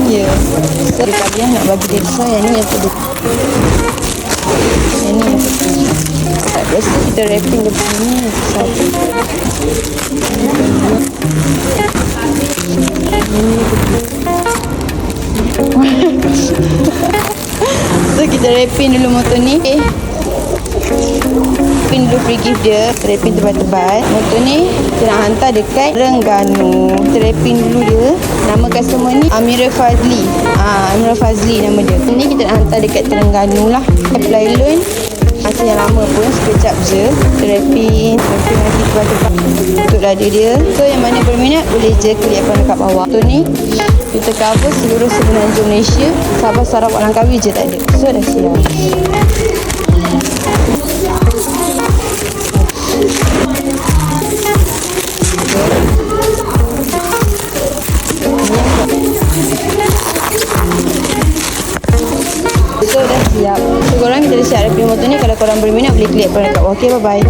Ya. So dia nak bagi dia besar, yang ni yang tu. Yang ni yang putih. Lepas tu kita wrapping depan ni satu. So kita wrapping dulu motor ni. Wrapping dulu free gift dia. Wrapping tebal-tebal. Motor ni kita nak hantar dekat Terengganu. Kita wrapping dulu dia. Nama customer ni Amira Fazli. Amira Fazli nama dia. Ni kita nak hantar dekat Terengganu lah. Apply loan masa yang lama pun, sekejap je. Kita wrapping lagi tebal-tebal untuk dada dia. So yang mana berminat boleh je klik apa dekat bawah. Motor ni kita cover seluruh Semenanjung Malaysia. Sabah, Sarawak, Langkawi je tak ada. So dah siap. So dah siap. So korang kita dah siap wrapping motor ni. Kalau korang berminat boleh klik apa dekat bawah. Okay, bye bye.